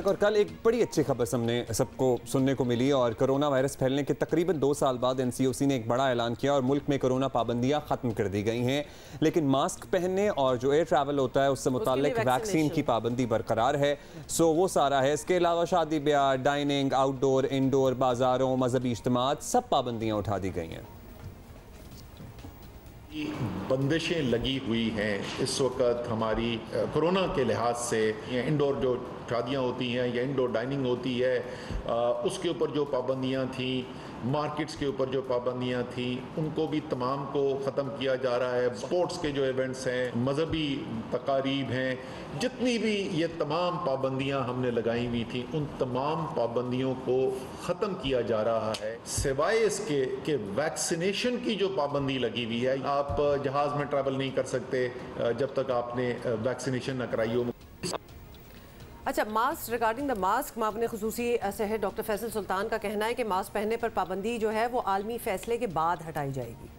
और कल एक बड़ी अच्छी खबर सबको सुनने को मिली और कोरोना वायरस फैलने के तकरीबन 2 साल बाद एनसीओसी ने एक बड़ा ऐलान किया और मुल्क में कोरोना पाबंदियां खत्म कर दी गई हैं, लेकिन मास्क पहनने और जो एयर ट्रैवल होता है उससे मुताल्लिक वैक्सीन की पाबंदी बरकरार है। सो वो सारा है। इसके अलावा शादी ब्याह, डाइनिंग, आउटडोर, इंडोर, बाजारों, मजहबी इज्तिमात, सब पाबंदियाँ उठा दी गई हैं। बंदिशें लगी हुई हैं इस वक्त हमारी कोरोना के लिहाज से। इंडोर जो शादियाँ होती हैं या इंडोर डाइनिंग होती है उसके ऊपर जो पाबंदियाँ थी, मार्केट्स के ऊपर जो पाबंदियाँ थी, उनको भी तमाम को ख़त्म किया जा रहा है। स्पोर्ट्स के जो इवेंट्स हैं, मजहबी तकारीब हैं, जितनी भी ये तमाम पाबंदियाँ हमने लगाई हुई थी उन तमाम पाबंदियों को ख़त्म किया जा रहा है। सिवाय इसके कि वैक्सीनेशन की जो पाबंदी लगी हुई है, आप जहाज़ में ट्रैवल नहीं कर सकते जब तक आपने वैक्सीनेशन न कराई हो। अच्छा, मास्क, रिगार्डिंग द मास्क, मामले खुसूसी सेहत डॉक्टर फैसल सुल्तान का कहना है कि मास्क पहनने पर पाबंदी जो है वो आलमी फैसले के बाद हटाई जाएगी।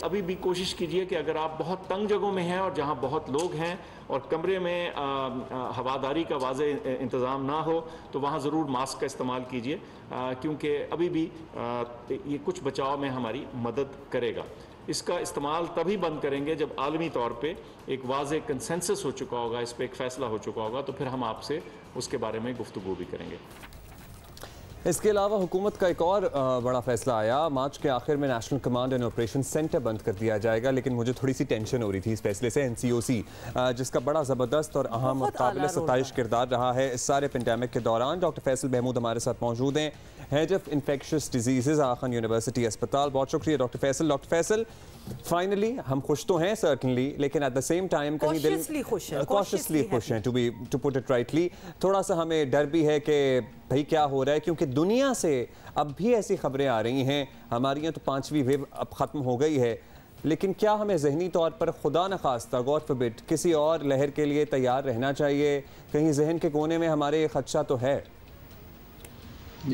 अभी भी कोशिश कीजिए कि अगर आप बहुत तंग जगहों में हैं और जहां बहुत लोग हैं और कमरे में हवादारी का वाज़े इंतज़ाम ना हो तो वहां ज़रूर मास्क का इस्तेमाल कीजिए, क्योंकि अभी भी ये कुछ बचाव में हमारी मदद करेगा। इसका इस्तेमाल तभी बंद करेंगे जब आलमी तौर पे एक वाज़े कंसेंसस हो चुका होगा, इस पर एक फ़ैसला हो चुका होगा, तो फिर हम आपसे उसके बारे में गुफ्तगू भी करेंगे। इसके अलावा हुकूमत का एक और बड़ा फैसला आया। मार्च के आखिर में national command and operation centre बंद कर दिया जाएगा, लेकिन मुझे थोड़ी सी टेंशन हो रही थी इस फैसले से। एनसीओसी जिसका बड़ा ज़बरदस्त और अहम और काबिल सताइश किरदार रहा है इस सारे पेंडेमिक के दौरान। डॉक्टर फैसल महमूद हमारे साथ मौजूद हैं, हेड ऑफ इन्फेक्शस डिजीज़, आला खान यूनिवर्सिटी अस्पताल। बहुत शुक्रिया doctor Faisal. Doctor Faisal, finally हम खुश तो हैं सर्टनली, लेकिन एट द सेम टाइम कहीं दिल कॉशियसली खुश हैं, टू पुट इट राइटली। थोड़ा सा हमें डर भी है कि भाई क्या हो रहा है, क्योंकि दुनिया से अब भी ऐसी खबरें आ रही हैं। हमारी यहाँ तो 5वीं वेव अब ख़त्म हो गई है, लेकिन क्या हमें ज़हनी तौर पर खुदा न खास्ता गॉड फॉरबिड किसी और लहर के लिए तैयार रहना चाहिए? कहीं जहन के कोने में हमारे खदशा तो है।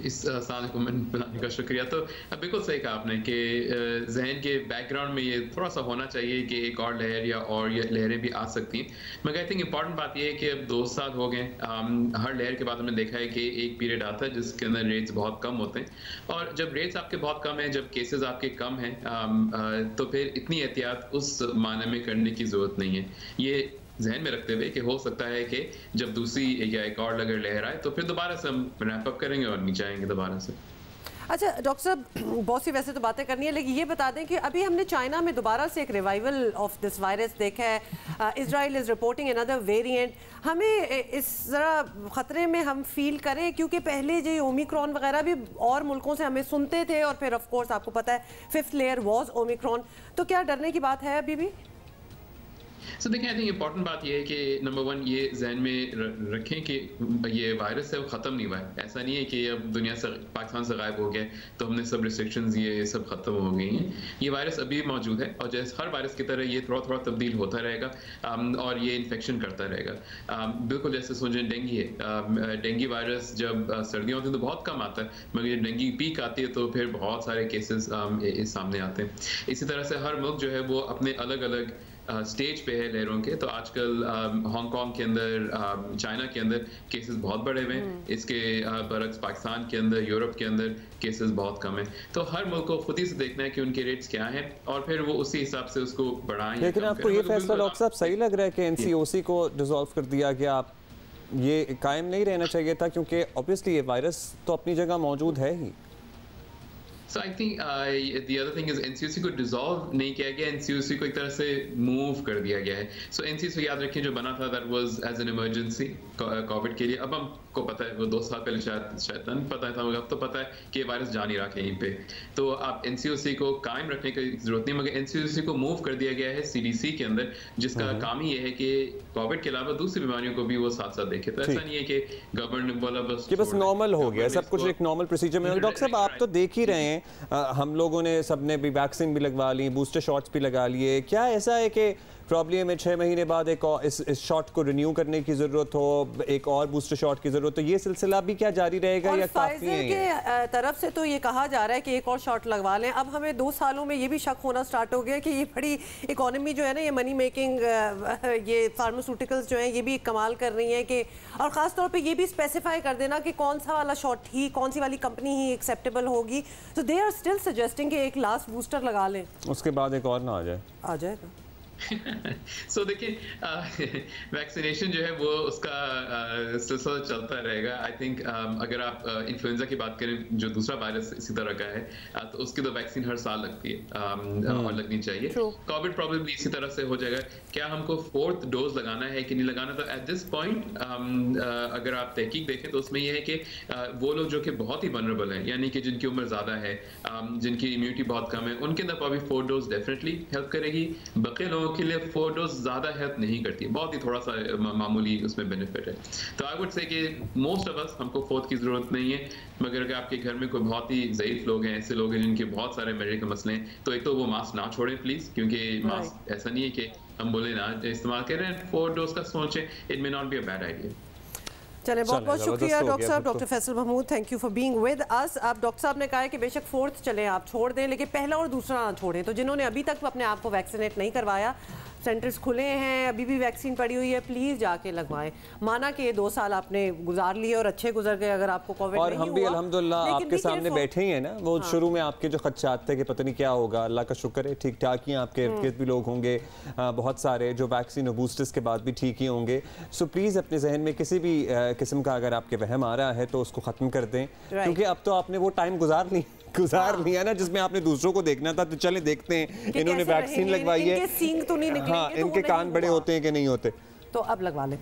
इस सवाल को बनाने का शुक्रिया। तो बिल्कुल सही कहा आपने कि जहन के बैकग्राउंड में ये थोड़ा सा होना चाहिए कि एक और लहर या और ये लहरें भी आ सकती हैं, मगर आई थिंक इम्पॉर्टेंट बात ये है कि अब 2 साल हो गए। हर लहर के बाद हमने देखा है कि एक पीरियड आता है जिसके अंदर रेट्स बहुत कम होते हैं, और जब रेट्स आपके बहुत कम हैं, जब केसेस आपके कम हैं, तो फिर इतनी एहतियात उस मायने में करने की ज़रूरत नहीं है। ये जहन में रखते हुए कि हो सकता है कि जब दूसरी या एक और अगर लहर आए तो फिर दोबारा से हम रैंप अप करेंगे और नीचे आएंगे दोबारा से। अच्छा डॉक्टर साहब, बहुत सी वैसे तो बातें करनी है, लेकिन ये बता दें कि अभी हमने चाइना में दोबारा से एक रिवाइवल ऑफ दिस वायरस देखा है। Israel is reporting another variant. हमें इस ज़रा ख़तरे में हम फील करें, क्योंकि पहले जो ओमिक्रॉन वगैरह भी और मुल्कों से हमें सुनते थे, और फिर ऑफ कोर्स आपको पता है 5th लेयर वॉज ओमिक्रॉन। तो क्या डरने की बात है अभी भी? सो देखिए, आई थिंक इम्पॉर्टेंट बात यह है कि नंबर 1 ये जहन में रखें कि ये वायरस है वो ख़त्म नहीं हुआ है। ऐसा नहीं है कि अब दुनिया से, पाकिस्तान से गायब हो गया तो हमने सब रिस्ट्रिक्शंस ये सब ख़त्म हो गई हैं। ये वायरस अभी भी मौजूद है, और जैसे हर वायरस की तरह ये थोड़ा थोड़ा तब्दील होता रहेगा और ये इन्फेक्शन करता रहेगा। बिल्कुल जैसे सोचें डेंगू है, डेंगू वायरस जब सर्दियाँ होती हैं तो बहुत कम आता है, मगर जब डेंगू पीक आती है तो फिर बहुत सारे केसेस सामने आते हैं। इसी तरह से हर मुल्क जो है वो अपने अलग अलग स्टेज पे है लहरों के। तो आजकल हांगकांग के अंदर, चाइना के अंदर केसेस बहुत बढ़े हुए हैं, इसके बरक्स पाकिस्तान के अंदर, यूरोप के अंदर केसेस बहुत कम हैं। तो हर मुल्क को खुद ही से देखना है कि उनके रेट्स क्या हैं और फिर वो उसी हिसाब से उसको बढ़ाएं। लेकिन आपको ये फैसला डॉक्टर साहब सही लग रहा है कि एनसीओसी को डिसॉल्व कर दिया गया? आप ये कायम नहीं रहना चाहिए था, क्योंकि ऑब्वियसली ये वायरस तो अपनी जगह मौजूद है ही। So I think the other thing is NCOC को डिसॉल्व नहीं किया गया, NCOC को एक तरह से मूव कर दिया गया है। So NCOC याद रखें जो बना था that was as an emergency Covid के लिए। अब हमको पता है, वो 2 साल पहले शायद नहीं पता था, मगर अब तो पता है कि वायरस जा नहीं रहा कहीं पे। तो आप NCOC को कायम रखने की जरूरत नहीं, मगर NCOC को मूव कर दिया गया है CDC के अंदर, जिसका काम ही ये है कि कोविड के अलावा दूसरी बीमारियों को भी वो साथ साथ देखे। तो ऐसा नहीं है कि गवर्नमेंट ने बोला बस नॉर्मल हो गया सब कुछ, एक नॉर्मल प्रोसीजर में। डॉक्टर साहब, आप तो देख ही रहे हैं, हम लोगों ने सबने भी वैक्सीन भी लगवा ली, बूस्टर शॉट्स भी लगा लिए। क्या ऐसा है कि प्रॉब्लम में 6 महीने बाद एक और इस शॉट को रिन्यू करने की ज़रूरत हो, एक और बूस्टर शॉट की ज़रूरत हो, ये सिलसिला भी क्या जारी रहेगा या काफ़ी है? के तरफ से तो ये कहा जा रहा है कि एक और शॉट लगवा लें। अब हमें 2 सालों में ये भी शक होना स्टार्ट हो गया कि ये बड़ी इकोनॉमी जो है ना, ये मनी मेकिंग, ये फार्मास्यूटिकल्स जो हैं ये भी कमाल कर रही हैं कि, और ख़ास तौर पे ये भी स्पेसिफाई कर देना कि कौन सा वाला शॉट ही, कौन सी वाली कंपनी ही एक्सेप्टेबल होगी। तो दे आर स्टिल सजेस्टिंग कि एक लास्ट बूस्टर लगा लें, उसके बाद एक और ना आ जाएगा। सो देखिए, वैक्सीनेशन जो है वो उसका सिलसिला चलता रहेगा। आई थिंक अगर आप इन्फ्लुएंजा की बात करें जो दूसरा वायरस इसी तरह का है, तो उसकी तो वैक्सीन हर साल लगती है और लगनी चाहिए। कोविड प्रॉब्लम इसी तरह से हो जाएगा। क्या हमको 4th डोज लगाना है कि नहीं लगाना? तो एट दिस पॉइंट अगर आप तहकीक देखें तो उसमें यह है कि वो लोग जो कि बहुत ही वनरेबल हैं, यानी कि जिनकी उम्र ज़्यादा है, जिनकी इम्यूनिटी बहुत कम है, उनके अंदर अभी 4 डोज डेफिनेटली हेल्प करेगी। बाकी लोगों के लिए 4 डोज ज़्यादा हेल्प नहीं करती, बहुत ही थोड़ा सा मामूली उसमें बेनिफिट है। तो आई वुड से कि मोस्ट ऑफ अस हमको 4th की ज़रूरत नहीं है, मगर अगर आपके घर में कोई बहुत ही ज़ईफ लोग हैं, ऐसे लोग हैं जिनके बहुत सारे मेडिकल मसले हैं, तो एक तो वो मास्क ना छोड़ें प्लीज़, क्योंकि मास्क ऐसा नहीं है कि हम बोले ना इस्तेमाल करें। 4 डोज का सोचें, it may not be a bad idea. चले, बहुत बहुत शुक्रिया डॉक्टर साहब, doctor Faisal Mahmood, thank you for being with us. आप डॉक्टर साहब ने कहा है कि बेशक 4th चले आप छोड़ दें, लेकिन पहला और दूसरा ना छोड़ें। तो जिन्होंने अभी तक अपने आप को वैक्सीनेट नहीं करवाया, सेंटर्स खुले हैं, अभी भी वैक्सीन पड़ी हुई है, प्लीज़ जाके लगवाएं। माना कि 2 साल आपने गुजार लिए और अच्छे गुजर गए अगर आपको कोविड नहीं हुआ। और हम भी अल्हम्दुलिल्लाह आपके सामने बैठे ही हैं ना। वो शुरू में आपके जो खदशात थे कि पता नहीं क्या होगा, अल्लाह का शुक्र है ठीक ठाक ही आपके इर्द-गिर्द भी लोग होंगे बहुत सारे जो वैक्सीन और बूस्टर्स के बाद भी ठीक ही होंगे। सो प्लीज़ अपने जहन में किसी भी किस्म का अगर आपके वहम आ रहा है तो उसको ख़त्म कर दें, क्योंकि अब तो आपने वो टाइम गुजार लिया ना जिसमें आपने दूसरों को देखना था। तो चले देखते हैं, इन्होंने वैक्सीन लगवाई है, इनके सींग तो नहीं निकलेंगे, हाँ, इनके कान बड़े होते हैं कि नहीं होते, तो अब लगवा लें।